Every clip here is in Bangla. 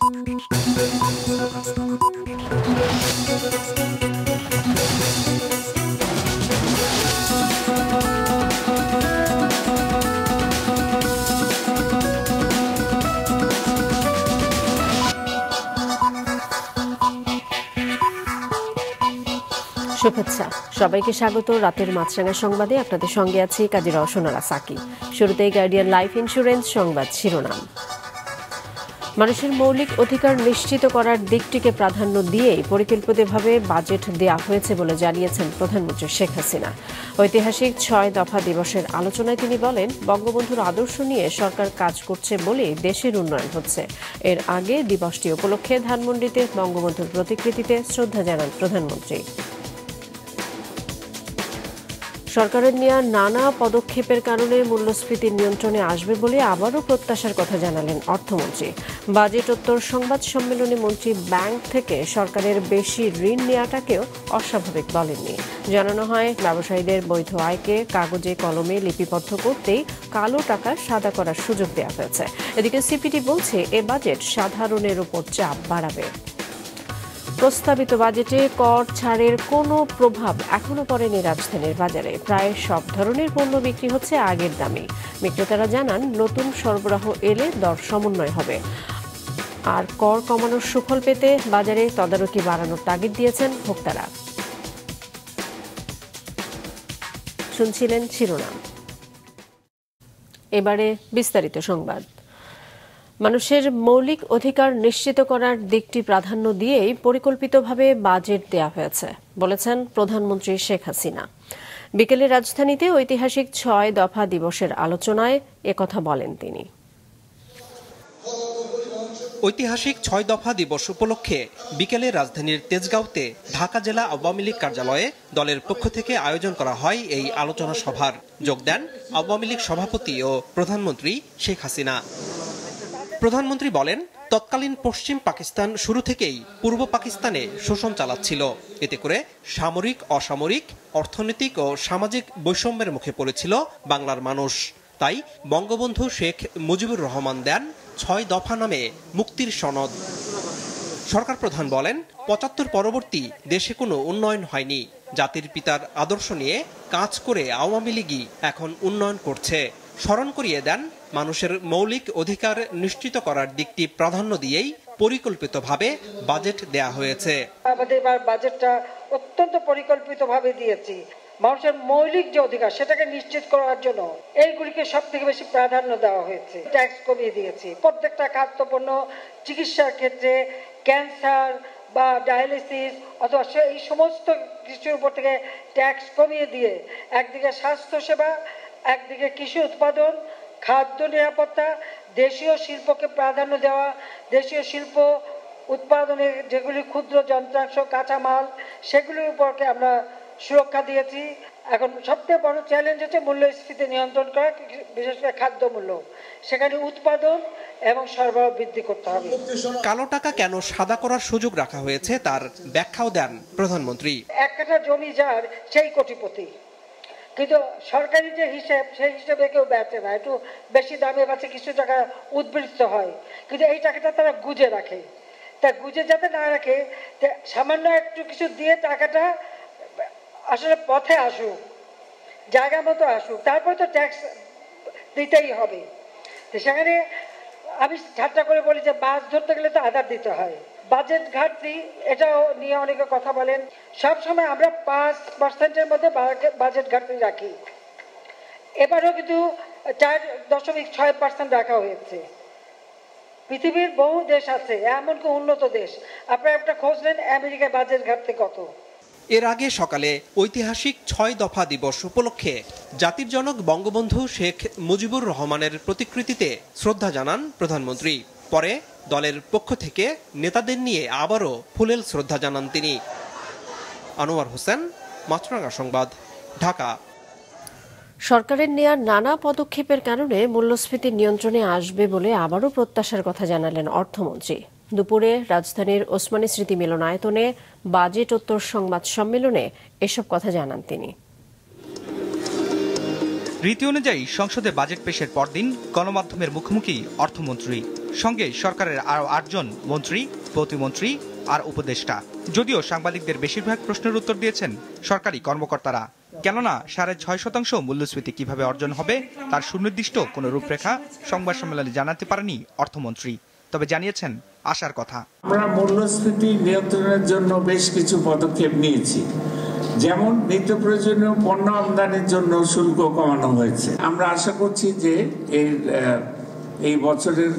শুভেচ্ছা, সবাইকে স্বাগত রাতের মাছরাঙা সংবাদে। আপনাদের সঙ্গে আছি কাজী রওশনারা সাকি। শুরুতেই গার্ডিয়ান লাইফ ইন্স্যুরেন্স সংবাদ শিরোনাম। মানুষের মৌলিক অধিকার নিশ্চিত করার দিকটিকে প্রাধান্য দিয়েই পরিকল্পিতভাবে বাজেট দেয়া হয়েছে বলে জানিয়েছেন প্রধানমন্ত্রী শেখ হাসিনা। ঐতিহাসিক ৬ দফা দিবসের আলোচনায় তিনি বলেন, বঙ্গবন্ধুর আদর্শ নিয়ে সরকার কাজ করছে বলেই দেশের উন্নয়ন হচ্ছে। এর আগে দিবসটি উপলক্ষে ধানমন্ডিতে বঙ্গবন্ধুর প্রতিকৃতিতে শ্রদ্ধা জানান প্রধানমন্ত্রী। সরকারের নেওয়া নানা পদক্ষেপের কারণে মূল্যস্ফীতি নিয়ন্ত্রণে আসবে বলে আবারও প্রত্যাশার কথা জানালেন অর্থমন্ত্রী। বাজেটোত্তর সংবাদ সম্মেলনে মন্ত্রী ব্যাংক থেকে সরকারের বেশি ঋণ নেওয়াটাকেও অস্বাভাবিক বলেননি। জানানো হয়, ব্যবসায়ীদের বৈধ আয়কে কাগজে কলমে লিপিবদ্ধ করতেই কালো টাকা সাদা করার সুযোগ দেওয়া হয়েছে। এদিকে সিপিডি বলছে, এ বাজেট সাধারণের উপর চাপ বাড়াবে। প্রস্তাবিত বাজেটে কর ছাড়ের কোনো প্রভাব এখনো পড়েনি রাজধানীর বাজারে। প্রায় সব ধরনের পণ্য বিক্রি হচ্ছে আগের দামে। বিক্রেতারা জানান, নতুন সরবরাহ এলে দর সমন্বয় হবে। আর কর কমানোর সুফল পেতে বাজারে তদারকি বাড়ানোর তাগিদ দিয়েছেন ভোক্তারা। শুনছিলেন শিরোনাম, এবারে বিস্তারিত সংবাদ। মানুষের মৌলিক অধিকার নিশ্চিত করার দিকটি প্রাধান্য দিয়েই পরিকল্পিতভাবে বাজেট দেয়া হয়েছে বলেছেন প্রধানমন্ত্রী শেখ হাসিনা। বিকেলে রাজধানীতে ঐতিহাসিক ৬ দফা দিবসের আলোচনায় একথা বলেন তিনি। ঐতিহাসিক ৬ দফা দিবস উপলক্ষে বিকেলে রাজধানীর তেজগাঁওতে ঢাকা জেলা আওয়ামী লীগ কার্যালয়ে দলের পক্ষ থেকে আয়োজন করা হয় এই আলোচনা সভার। যোগ দেন আওয়ামী লীগ সভাপতি ও প্রধানমন্ত্রী শেখ হাসিনা। প্রধানমন্ত্রী বলেন, তৎকালীন পশ্চিম পাকিস্তান শুরু থেকেই পূর্ব পাকিস্তানে শোষণ চালাচ্ছিল। এতে করে সামরিক, অসামরিক, অর্থনৈতিক ও সামাজিক বৈষম্যের মুখে পড়েছিল বাংলার মানুষ। তাই বঙ্গবন্ধু শেখ মুজিবুর রহমান দেন ৬ দফা নামে মুক্তির সনদ। সরকার প্রধান বলেন, ৭৫ পরবর্তী দেশে কোনো উন্নয়ন হয়নি। জাতির পিতার আদর্শ নিয়ে কাজ করে আওয়ামী লীগই এখন উন্নয়ন করছে। স্মরণ করিয়ে দেন, মানুষের মৌলিক অধিকার নিশ্চিত করার দিকটি প্রাধান্য দিয়েই পরিকল্পিতভাবে বাজেট দেয়া হয়েছে। আমাদের বাজেটটা অত্যন্ত পরিকল্পিতভাবে দিয়েছি। মানুষের মৌলিক যে অধিকার সেটাকে নিশ্চিত করার জন্য এইগুলিকে সব থেকে বেশি প্রাধান্য দেওয়া হয়েছে। ট্যাক্স কমিয়ে দিয়েছি প্রত্যেকটা খাদ্যপণ্য, চিকিৎসার ক্ষেত্রে, ক্যান্সার বা ডায়ালিসিস অথবা এই সমস্ত কিছুর উপর থেকে ট্যাক্স কমিয়ে দিয়ে একদিকে স্বাস্থ্যসেবা, একদিকে কৃষি উৎপাদন, খাদ্য নিরাপত্তা, দেশীয় শিল্পকে প্রাধান্য দেওয়া, দেশীয় শিল্প উৎপাদনে যেগুলি ক্ষুদ্র যন্ত্রাংশ, কাঁচামাল, সেগুলির উপরকে আমরা সুরক্ষা দিয়েছি। এখন সবচেয়ে বড় চ্যালেঞ্জ হচ্ছে মূল্যস্ফীতি নিয়ন্ত্রণ করা, বিশেষ করে খাদ্য মূল্য। সেখানে উৎপাদন এবং সরবরাহ বৃদ্ধি করতে হবে। কালো টাকা কেন সাদা করার সুযোগ রাখা হয়েছে তার ব্যাখ্যাও দেন প্রধানমন্ত্রী। এক কাঠা জমি যার সেই কোটিপতি, কিন্তু সরকারি যে হিসেব সেই হিসেবে কেউ বেচে না, একটু বেশি দামে বেচে, কিছু টাকা উদ্বৃত্ত হয়, কিন্তু এই টাকাটা তারা গুজে রাখে। তা গুজে যাতে না রাখে, সামান্য একটু কিছু দিয়ে টাকাটা আসলে পথে আসুক, জায়গা মতো আসুক, তারপরে তো ট্যাক্স দিতেই হবে। সেখানে আমি ঠাট্টা করে বলি যে মাছ ধরতে গেলে তো আধার দিতে হয়। বাজেট ঘাটতি, এটাও নিয়ে অনেকে কথা বলেন। সবসময় আমরা 5%-এর মধ্যে বাজেট ঘাটতি রাখি। এবারও কিন্তু 4.6% রাখা হয়েছে। পৃথিবীর বহু দেশ আছে, এমনকি উন্নত দেশ, আপনারা একটা খোঁজ নেন আমেরিকার বাজেট ঘাটতি কত। এর আগে সকালে ঐতিহাসিক ৬ দফা দিবস উপলক্ষে জাতির জনক বঙ্গবন্ধু শেখ মুজিবুর রহমানের প্রতিকৃতিতে শ্রদ্ধা জানান প্রধানমন্ত্রী। পরে দলের পক্ষ থেকে নেতাদের নিয়ে আবারও ফুলেল শ্রদ্ধা জানান তিনি। আনোয়ার হোসেন, মাছরাঙা সংবাদ, ঢাকা। সরকারের নেওয়া নানা পদক্ষেপের কারণে মূল্যস্ফীতি নিয়ন্ত্রণে আসবে বলে আবারও প্রত্যাশার কথা জানালেন অর্থমন্ত্রী। দুপুরে রাজধানীর ওসমানী স্মৃতি মিলনায়তনে বাজেটোত্তর সংবাদ সম্মেলনে এসব কথা জানান তিনি। রীতি অনুযায়ী সংসদে বাজেট পেশের পরদিন গণমাধ্যমের মুখোমুখি অর্থমন্ত্রী। সঙ্গে সরকারের আরও 8 জন মন্ত্রী, প্রতিমন্ত্রী আর উপদেষ্টা। যদিও সাংবাদিকদের বেশিরভাগ প্রশ্নের উত্তর দিয়েছেন সরকারি কর্মকর্তারা, কেননা 6.5% মূল্যস্ফীতি কিভাবে অর্জন হবে তার সুনির্দিষ্ট কোনো রূপরেখা সংবাদ সম্মেলনে জানাতে পারেনি অর্থমন্ত্রী, তবে জানিয়েছেন আশার কথা। আমরা মূল্যস্ফীতি নিয়ন্ত্রণের জন্য বেশ কিছু পদক্ষেপ নিয়েছি, যেমন নিত্য প্রয়োজনীয় পণ্য আমদানির জন্য শুল্ক কমানো হয়েছে। আমরা আশা করছি যে এই বছরের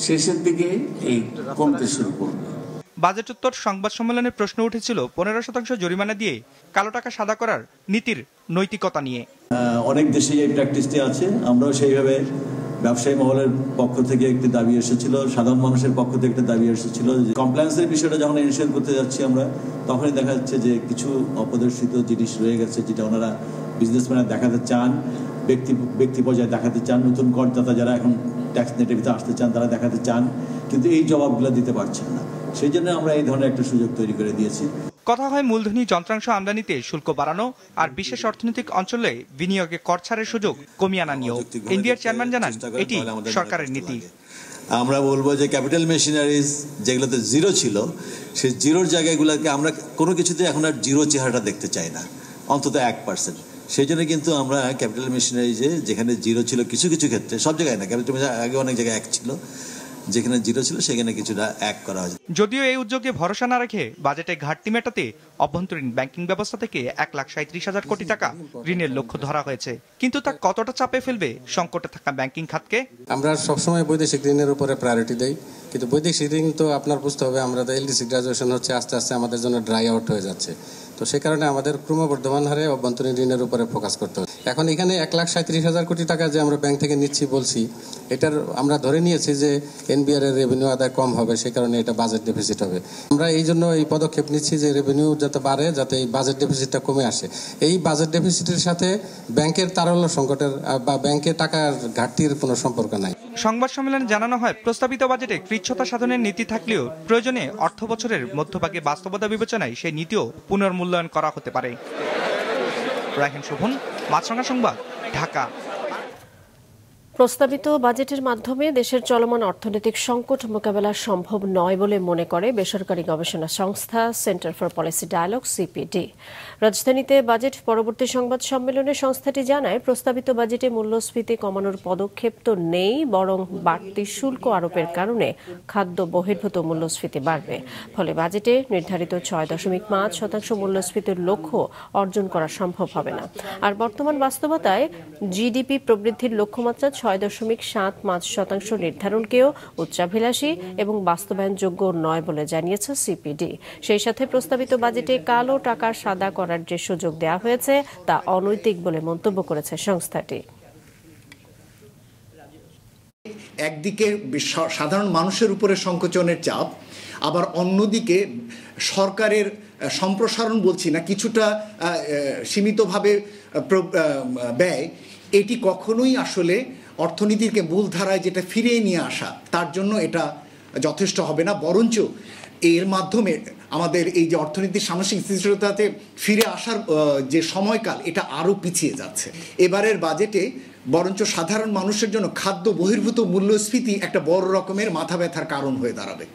শেষের দিকে এই কমতে শুরু করবে। বাজেটোত্তর সংবাদ সম্মেলনে প্রশ্ন উঠেছিল 15% জরিমানা দিয়ে কালো টাকা সাদা করার নীতির নৈতিকতা নিয়ে। অনেক দেশেই এই প্র্যাকটিসটি আছে, আমরাও সেইভাবে ব্যবসায়ী মহলের পক্ষ থেকে একটি দাবি এসেছিল, সাধারণ মানুষের পক্ষ থেকে একটা দাবি এসেছিল যে কমপ্লায়েন্সের বিষয়টা যখন ইনিশিয়েট করতে যাচ্ছি আমরা, তখনই দেখা যাচ্ছে যে কিছু অপ্রদর্শিত জিনিস রয়ে গেছে যেটা ওনারা বিজনেসম্যানরা দেখাতে চান, ব্যক্তি পর্যায়ে দেখাতে চান, নতুন করদাতা যারা এখন ট্যাক্স নেটের ভিতরে আসতে চান তারা দেখাতে চান, কিন্তু এই জবাবগুলো দিতে পারছেন না। সেই জন্য আমরা এই ধরনের একটা সুযোগ তৈরি করে দিয়েছি। কথা হয় মূলধনী যন্ত্রাংশ আমদানিতে শুল্ক বাড়ানো আর বিশেষ অর্থনৈতিক অঞ্চলে বিনিয়োগে কর ছাড়ের সুযোগ কমিয়ে আনা নিয়েও। এনবিআর চেয়ারম্যান জানান এটি সরকারের নীতি। আমরা বলবো যে ক্যাপিটাল মেশিনারিজ যেগুলোতে জিরো ছিল, সেই জিরোর জায়গাগুলোকে আমরা কোনো কিছুতে এখন আর জিরো চেহারাটা দেখতে চাই না, অন্তত 1%। সেই জন্য কিন্তু আমরা ক্যাপিটাল মেশিনারিজে যেখানে জিরো ছিল কিছু কিছু ক্ষেত্রে, সব জায়গায় না, ক্যাপিটাল মেশিনারি আগে অনেক জায়গায় 1 ছিল, যেখানে জিরো ছিল সেখানে কিছুটা 1 করা হয়েছে। যদিও এই উদ্যোগে ভরসা না রেখে বাজেটে ঘাটতি মেটাতে অভ্যন্তরীণ ব্যাংকিং ব্যবস্থা থেকে 1,37,000 কোটি টাকা ঋণের লক্ষ্য ধরা হয়েছে, কিন্তু তা কতটা চাপে ফেলবে সংকটে থাকা ব্যাংকিং খাতকে? আমরা সবসময় বৈদেশিক ঋণের উপরে প্রায়োরিটি দেই, কিন্তু বৈদেশিক ঋণ তো আপনার বুঝতে হবে, আমরা তো এলডিসি গ্রাজুয়েশন হচ্ছে আস্তে আস্তে আমাদের জন্য ড্রাই আউট হয়ে যাচ্ছে। তো সে কারণে আমাদের ক্রমবর্ধমান হারে অভ্যন্তরীণ ঋণের উপরে ফোকাস করতে হবে। এখন এখানে 1,37,000 কোটি টাকা যে আমরা ব্যাংক থেকে নিচ্ছি বলছি, এটার আমরা ধরে নিয়েছি যে এনবিআর এর রেভিনিউ আদায় কম হবে, সে কারণে এটা বাজেট ডেফিসিট হবে। আমরা এই জন্য এই পদক্ষেপ নিচ্ছি যে রেভিনিউ যাতে বাড়ে, যাতে এই বাজেট ডেফিসিটটা কমে আসে। এই বাজেট ডেফিসিটের সাথে ব্যাংকের তারল্য সংকটের বা ব্যাংকের টাকার ঘাটতির কোনো সম্পর্ক নাই। সংবাদ সম্মেলনে জানানো হয় প্রস্তাবিত বাজেটে কৃচ্ছ্রতা সাধনের নীতি থাকলেও প্রয়োজনে অর্থ বছরের মধ্যভাগে বাস্তবতা বিবেচনায় সেই নীতিও পুনর্মূল্যায়ন করা হতে পারে। রায়হান শোভন, মাছরাঙা সংবাদ, ঢাকা। প্রস্তাবিত বাজেটের মাধ্যমে দেশের চলমান অর্থনৈতিক সংকট মোকাবেলা সম্ভব নয় বলে মনে করে বেসরকারি গবেষণা সংস্থা centre for policy dialogue CPD. রাজধানীতে বাজেট পরবর্তী সংবাদ সম্মেলনে সংস্থাটি জানায়, প্রস্তাবিত বাজেটে মূল্যস্ফীতি কমানোর পদক্ষেপ তো নেই, বরং বাড়তি শুল্ক আরোপের কারণে খাদ্য বহির্ভূত মূল্যস্ফীতি বাড়বে। ফলে বাজেটে নির্ধারিত 6.5% মূল্যস্ফীতির লক্ষ্য অর্জন করা সম্ভব হবে না। আর বর্তমান বাস্তবতায় জিডিপি প্রবৃদ্ধির লক্ষ্যমাত্রা 6.75% নির্ধারণকেও উচ্চাভিলাষী এবং বাস্তবায়নযোগ্য নয় বলে জানিয়েছে সিপিডি। সেই সাথে প্রস্তাবিত বাজেটে কালো টাকা সাদা করার যে সুযোগ দেওয়া হয়েছে তা অনৈতিক বলে মন্তব্য করেছে সংস্থাটি। একদিকে সাধারণ মানুষের উপরে সংকোচনের চাপ, আবার অন্যদিকে সরকারের সম্প্রসারণ বলছি না, কিছুটা সীমিতভাবে ব্যয়, এটি কখনোই আসলে অর্থনীতিকে মূলধারায় যেটা ফিরিয়ে নিয়ে আসা, তার জন্য এটা যথেষ্ট হবে না, বরঞ্চ এর মাধ্যমে আমাদের এই যে অর্থনীতির সামাজিক স্থিতিশীলতাতে ফিরে আসার যে সময়কাল, এটা আরও পিছিয়ে যাচ্ছে। এবারের বাজেটে বরঞ্চ সাধারণ মানুষের জন্য খাদ্য বহির্ভূত মূল্যস্ফীতি একটা বড় রকমের মাথা ব্যথার কারণ হয়ে দাঁড়াবে।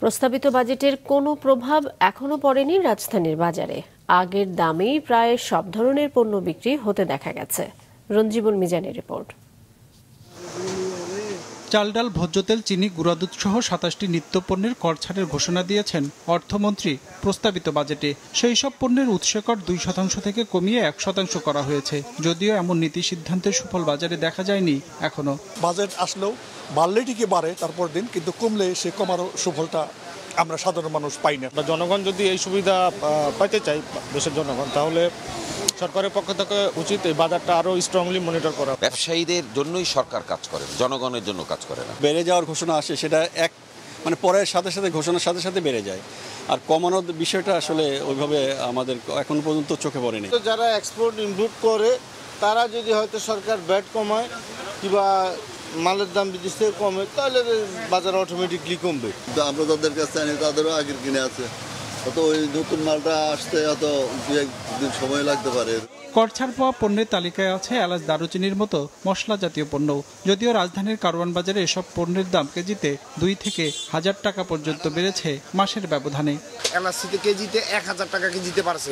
প্রস্তাবিত বাজেটের কোনো প্রভাব এখনো পড়েনি রাজধানীর বাজারে। আগের দামেই প্রায় সব ধরনের পণ্য বিক্রি হতে দেখা গেছে। রঞ্জিবুল মিজানের রিপোর্ট। চাল, ডাল, ভোজ্য তেল, চিনি, গুঁড়া দুধ সহ 27টি নিত্যপণ্যের কর ছাড়ের ঘোষণা দিয়েছেন অর্থমন্ত্রী প্রস্তাবিত বাজেটে। সেই সব পণ্যের উৎসে কর 2% থেকে কমিয়ে 1% করা হয়েছে। যদিও এমন নীতি সিদ্ধান্তের সুফল বাজারে দেখা যায়নি এখনো। বাজেট আসলেও বাড়লে ঠিকই বাড়ে তারপর দিন, কিন্তু কমলে সে কমারও সুফলটা আমরা সাধারণ মানুষ পাই না। জনগণ যদি এই সুবিধা পাইতে চাই, দেশের জনগণ, তাহলে সরকারের পক্ষ থেকে উচিত এই বাজারটা আরো স্ট্রংলি মনিটর করা। ব্যবসায়ীদের জন্যই সরকার কাজ করে, জনগণের জন্য কাজ করে না। বেড়ে যাওয়ার ঘোষণা আসে, সেটা পরের সাথে সাথে ঘোষণার সাথে সাথে বেড়ে যায়, আর কমানোর বিষয়টা আসলে ওইভাবে আমাদের এখন পর্যন্ত চোখে পড়েনি। যারা এক্সপোর্ট ইম্পোর্ট করে তারা যদি হয়তো সরকার ভ্যাট কমায় কিংবা মালের দাম বিদেশ থেকে কমে, তাহলে বাজার অটোমেটিকলি কমবে। আমরা তাদের কাছে আনি, তাদেরও আগের কিনে আছে, হয়তো ওই নতুন মালটা আসতে হয়তো 2-1 দিন সময় লাগতে পারে। কর ছাড় পাওয়া পণ্যের তালিকায় আছে এলাচ, দারুচিনির মতো মশলা জাতীয় পণ্য। যদিও রাজধানীর কারওয়ান বাজারে এসব পণ্যের দাম কেজিতে 2 থেকে 1000 টাকা পর্যন্ত বেড়েছে মাসের ব্যবধানে। এলাচ কেজিতে 1000 টাকা কেজিতে পারছে,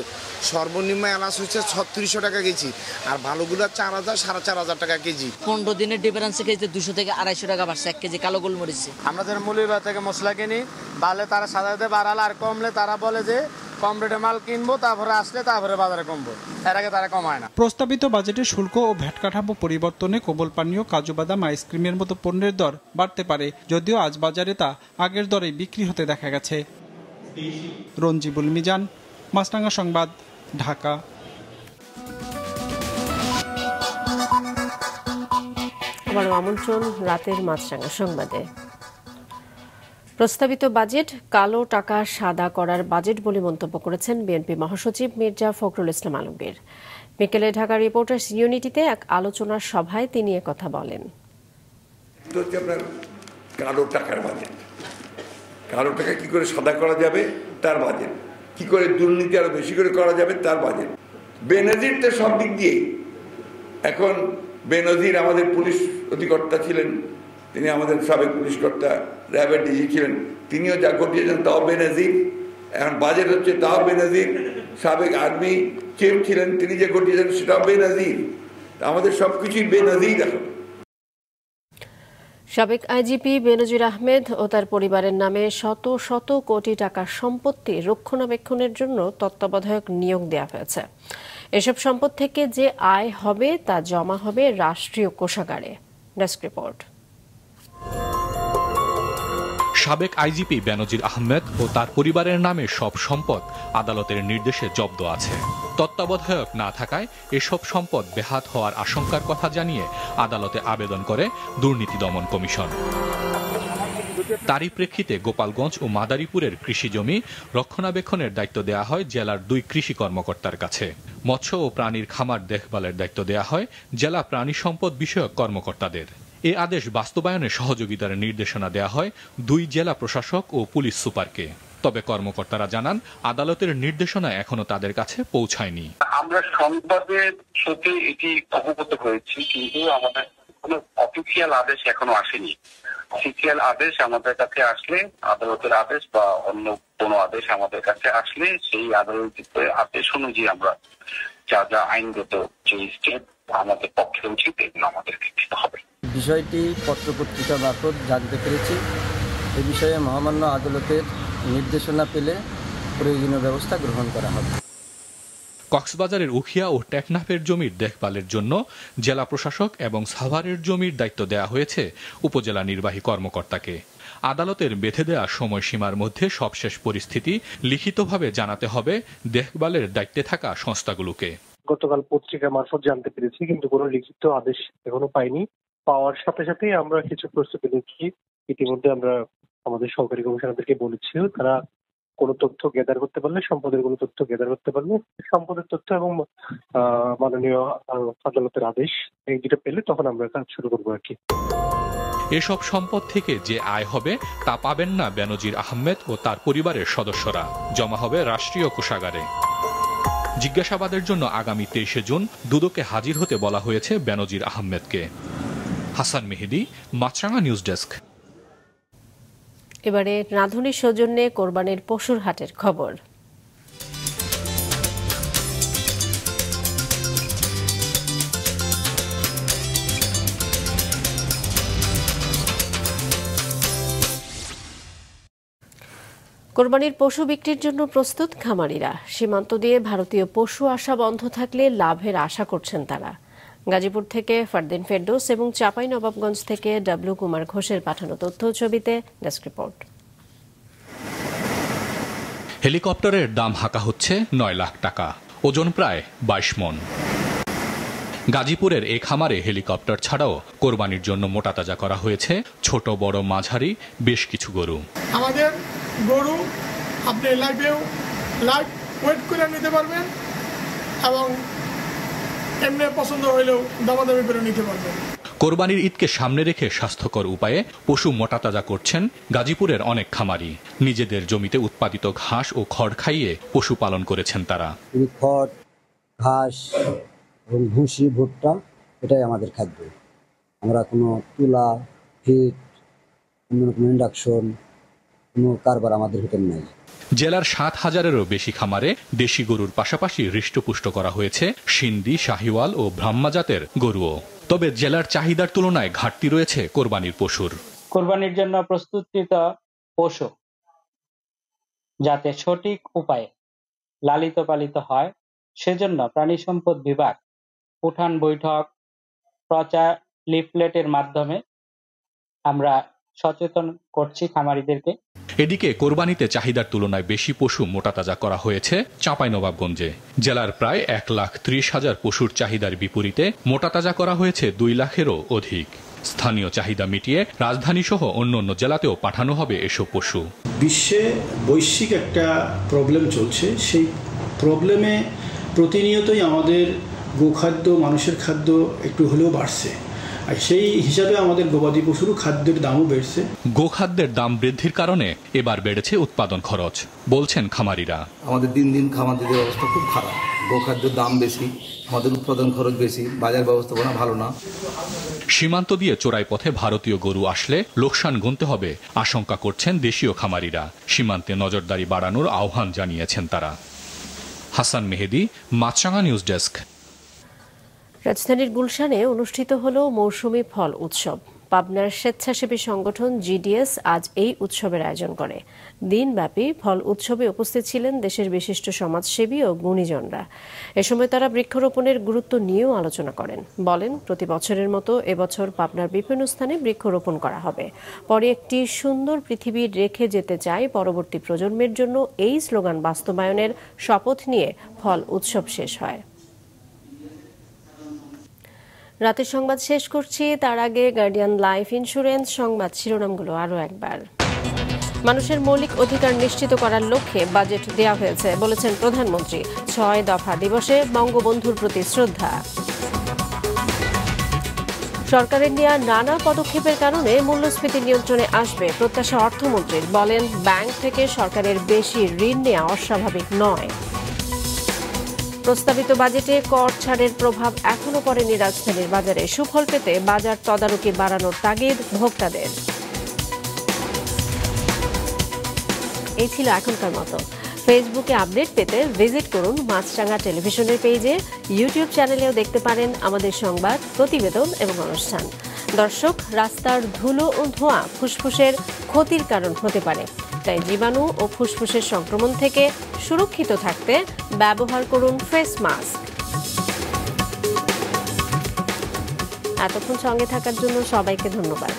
সর্বনিম্ন এলাচ হচ্ছে 3600 টাকা কেজি, আর ভালোগুলো 4000 4500 টাকা কেজি। 15 দিনের ডিফারেন্সে কেজিতে 200 থেকে 250 টাকা বাড়ছে 1 কেজি কালো গোলমরিচ। আমরা যারা মৌলভীবাজার থেকে মশলা কিনি, বাড়লে তারা সাধারণত বাড়ালে, আর কমলে তারা বলে যে কম রেটে মাল কিনবো, তারপরে আসলে তারপরে বাজারে কমবো, এর আগে তারা কমায় না। প্রস্তাবিত বাজেটে শুল্ক ও ভ্যাট কাঠামো পরিবর্তনে কোমল পানীয়, কাজু বাদাম, আইসক্রিমের মতো পণ্যের দর বাড়তে পারে, যদিও আজ বাজারে তা আগের দরে বিক্রি হতে দেখা গেছে। রঞ্জিবুল মিজান, মাছরাঙা সংবাদ, ঢাকা। আবারও আমন্ত্রণ রাতের মাছরাঙা সংবাদে। প্রস্তাবিত বাজেট কালো টাকা সাদা করার বাজেট বলে মন্তব্য করেছেন বিএনপি মহাসচিব মির্জা ফখরুল ইসলাম আলমগীর। বিকেলে ঢাকা রিপোর্টার্স ইউনিটিতে এক আলোচনা সভায় তিনি একথা বলেন। কালো টাকার বাজেট, কালো টাকা কি করে সাদা করা যাবে তার বাজেট, কি করে দুর্নীতি আরো বেশি করে করা যাবে তার বাজেট। বেনজির তো সব দিক দিয়ে, এখন বেনজির আমাদের পুলিশ অধিকর্তা ছিলেন, তিনি আমাদের সাবেক পুলিশ কর্তা, র্যাবের ডিজি ছিলেন, তিনিও যা ঘটিয়েছেন তাও বেনজির। এখন বাজেট হচ্ছে তাও বেনজির। সাবেক আর্মি চিফ ছিলেন, তিনি যে ঘটিয়েছেন সেটাও বেনজির। আমাদের সবকিছুই বেনজির এখন। সাবেক আইজিপি বেনজির আহমেদ ও তার পরিবারের নামে শত শত কোটি টাকার সম্পত্তি রক্ষণাবেক্ষণের জন্য তত্ত্বাবধায়ক নিয়োগ দেওয়া হয়েছে। এসব সম্পদ থেকে যে আয় হবে তা জমা হবে রাষ্ট্রীয় কোষাগারে। Desk report. সাবেক আইজিপি বেনজির আহমেদ ও তার পরিবারের নামে সব সম্পদ আদালতের নির্দেশে জব্দ আছে। তত্ত্বাবধায়ক না থাকায় এসব সম্পদ বেহাত হওয়ার আশঙ্কার কথা জানিয়ে আদালতে আবেদন করে দুর্নীতি দমন কমিশন। তারই প্রেক্ষিতে গোপালগঞ্জ ও মাদারীপুরের কৃষি জমি রক্ষণাবেক্ষণের দায়িত্ব দেয়া হয় জেলার 2 কৃষি কর্মকর্তার কাছে। মৎস্য ও প্রাণীর খামার দেখভালের দায়িত্ব দেয়া হয় জেলা প্রাণী সম্পদ বিষয়ক কর্মকর্তাদের। এ আদেশ বাস্তবায়নে সহযোগিতার নির্দেশনা দেয়া হয় 2 জেলা প্রশাসক ও পুলিশ সুপারকে। তবে কর্মকর্তারা জানান আদালতের নির্দেশনা এখনো তাদের কাছে পৌঁছায়নি। আমরা সংবাদের সাথে এটি অবগত হয়েছি, কিন্তু আমাদের কোনো অফিসিয়াল আদেশ এখনো আসেনি। অফিসিয়াল আদেশ আমাদের কাছে আসলে, আদালতের আদেশ বা অন্য কোনো আদেশ আমাদের কাছে আসলে সেই আদালতের আদেশ অনুযায়ী আমরা যা যা আইনগত যে স্টেপ আমাদের পক্ষে উচিত এগুলো আমাদেরকে দিতে হবে। বিষয়টি পত্রপত্রিকা মারফত জানতে পেরেছি। এ বিষয়ে মহামান্য আদালতের নির্দেশনা পেলে প্রয়োজনীয় ব্যবস্থা গ্রহণ করা হবে। কক্সবাজারের উখিয়া ও টেকনাফের জমির দেখভালের জন্য জেলা প্রশাসক এবং সাভারের জমির দায়িত্ব দেয়া হয়েছে উপজেলা নির্বাহী কর্মকর্তাকে। আদালতের বেঁধে দেয়া সময়সীমার মধ্যে সবশেষ পরিস্থিতি লিখিতভাবে জানাতে হবে দেখভালের দায়িত্বে থাকা সংস্থাগুলোকে। গতকাল পত্রিকা মারফত জানতে পেরেছি, কিন্তু কোনো লিখিত আদেশ এখনো পাইনি। পাওয়ার সাথে সাথে আমরা কিছু প্রস্তুতি নিচ্ছি। ইতিমধ্যে আমরা আমাদের সহকারী কমিশনারদেরকে বলেছি, তারা কোনো তথ্য গ্যাদার করতে পারলে, সম্পদের কোনো তথ্য গ্যাদার করতে পারলে সম্পদের তথ্য এবং মাননীয় আদালতের আদেশ এই দুটো পেলে তখন আমরা কাজ শুরু করবো আর কি। এসব সম্পদ থেকে যে আয় হবে তা পাবেন না বেনজির আহমেদ ও তার পরিবারের সদস্যরা, জমা হবে রাষ্ট্রীয় কোষাগারে। জিজ্ঞাসাবাদের জন্য আগামী 23 জুন দুদকে হাজির হতে বলা হয়েছে বেনজির আহমেদকে। হাসান মেহেদি, মাছরাঙা নিউজ ডেস্ক। এবারে রাঁধুনি সৌজন্যে কোরবানির পশুর হাটের খবর। কোরবানির পশু বিক্রির জন্য প্রস্তুত খামারিরা। সীমান্ত দিয়ে ভারতীয় পশু আসা বন্ধ থাকলে লাভের আশা করছেন তারা। গাজীপুর থেকে ফারদিন ফেরদৌস এবং চাঁপাইনবাবগঞ্জ থেকে ডব্লিউ কুমার ঘোষের পাঠানো তথ্য ছবিতে ডেস্ক রিপোর্ট। হেলিকপ্টারের দাম হাঁকা হচ্ছে 9 লাখ টাকা, ওজন প্রায় 22 মন। গাজীপুরের এই খামারে হেলিকপ্টার ছাড়াও কোরবানির জন্য মোটাতাজা করা হয়েছে ছোট বড় মাঝারি বেশ কিছু গরু। আমাদের গরু আপনি লাইভ ওয়েট করে নিতে পারবেন এবং এমনি পছন্দ হইলেও দামাদামি করে নিতে পারবেন। কোরবানির ঈদকে সামনে রেখে স্বাস্থ্যকর উপায়ে পশু মোটাতাজা করছেন গাজীপুরের অনেক খামারি। নিজেদের জমিতে উৎপাদিত ঘাস ও খড় খাইয়ে পশু পালন করেছেন তারা। খড়, ঘাস এবং ভুসি, ভুট্টা এটাই আমাদের খাদ্য। আমরা কোনো তুলা, হিট, কোনো ইন্ডাকশন, কোনো কারবার আমাদের ভিতরে নাই। জেলার ৭,০০০-এরও বেশি খামারে দেশি গরুর পাশাপাশি হৃষ্টপুষ্ট করা হয়েছে সিন্ধি, শাহিওয়াল ও ব্রাহ্মা জাতের গরুও। তবে জেলার চাহিদার তুলনায় ঘাটতি রয়েছে কোরবানির পশুর। কোরবানির জন্য প্রস্তুতকৃত পশু যাতে সঠিক উপায়ে লালিত পালিত হয় সেজন্য প্রাণী সম্পদ বিভাগ উঠান বৈঠক, প্রচার, লিফলেটের মাধ্যমে আমরা সচেতন করছি খামারিদেরকে। এদিকে কোরবানিতে চাহিদার তুলনায় বেশি পশু মোটাতাজা করা হয়েছে চাঁপাইনবাবগঞ্জে। জেলার প্রায় ১,৩০,০০০ পশুর চাহিদার বিপরীতে মোটাতাজা করা হয়েছে ২ লাখেরও অধিক। স্থানীয় চাহিদা মিটিয়ে রাজধানী সহ অন্যান্য জেলাতেও পাঠানো হবে এসব পশু। বিশ্বে বৈশ্বিক একটা প্রবলেম চলছে, সেই প্রবলেমে প্রতিনিয়তই আমাদের গোখাদ্য, মানুষের খাদ্য একটু হলেও বাড়ছে। আর সেই হিসাবে আমাদের গবাদি পশুর খাদ্যের দামও বেড়েছে। গোখাদ্যের দাম বৃদ্ধির কারণে এবার বেড়েছে উৎপাদন খরচ, বলছেন খামারিরা। আমাদের দিন দিন খামারিদের অবস্থা খুব খারাপ। গোখাদ্যের দাম বেশি, আমাদের উৎপাদন খরচ বেশি, বাজার ব্যবস্থাপনা ভালো না। সীমান্ত দিয়ে চোরাই পথে ভারতীয় গরু আসলে লোকসান গুনতে হবে আশঙ্কা করছেন দেশীয় খামারিরা। সীমান্তে নজরদারি বাড়ানোর আহ্বান জানিয়েছেন তারা। হাসান মেহেদি, মাছরাঙা নিউজ ডেস্ক। রাজধানীর গুলশানে অনুষ্ঠিত হল মৌসুমী ফল উৎসব। পাবনার স্বেচ্ছাসেবী সংগঠন জিডিএস আজ এই উৎসবের আয়োজন করে। দিনব্যাপী ফল উৎসবে উপস্থিত ছিলেন দেশের বিশিষ্ট সমাজসেবী ও গুণীজনরা। এ সময় তারা বৃক্ষরোপণের গুরুত্ব নিয়েও আলোচনা করেন। বলেন, প্রতি বছরের মতো এবছর পাবনার বিভিন্ন স্থানে বৃক্ষরোপণ করা হবে। পরে একটি সুন্দর পৃথিবী রেখে যেতে চাই পরবর্তী প্রজন্মের জন্য, এই স্লোগান বাস্তবায়নের শপথ নিয়ে ফল উৎসব শেষ হয়। রাতের সংবাদ শেষ করছি, তার আগে গার্ডিয়ান লাইফ ইন্স্যুরেন্স সংবাদ শিরোনামগুলো আরও একবার। মানুষের মৌলিক অধিকার নিশ্চিত করার লক্ষ্যে বাজেট দেওয়া হয়েছে বলেছেন প্রধানমন্ত্রী। ৬ দফা দিবসে বঙ্গবন্ধুর প্রতি শ্রদ্ধা। সরকারের নেওয়া নানা পদক্ষেপের কারণে মূল্যস্ফীতি নিয়ন্ত্রণে আসবে প্রত্যাশা অর্থমন্ত্রীর। বলেন, ব্যাংক থেকে সরকারের বেশি ঋণ নেওয়া অস্বাভাবিক নয়। প্রস্তাবিত বাজেটে কর ছাড়ের প্রভাব এখনো পড়েনি রাজধানীর বাজারে। সুফল পেতে বাজার তদারকি বাড়ানোর তাগিদ ভোক্তাদের। এই ছিল এখনকার মতো। ফেসবুকে আপডেট পেতে ভিজিট করুন মাছরাঙা টেলিভিশনের পেজে। ইউটিউব চ্যানেলেও দেখতে পারেন আমাদের সংবাদ, প্রতিবেদন এবং অনুষ্ঠান। দর্শক, রাস্তার ধুলো ও ধোঁয়া ফুসফুসের ক্ষতির কারণ হতে পারে, তাই জীবাণু ও ফুসফুসের সংক্রমণ থেকে সুরক্ষিত থাকতে ব্যবহার করুন ফেস মাস্ক। এতক্ষণ সঙ্গে থাকার জন্য সবাইকে ধন্যবাদ।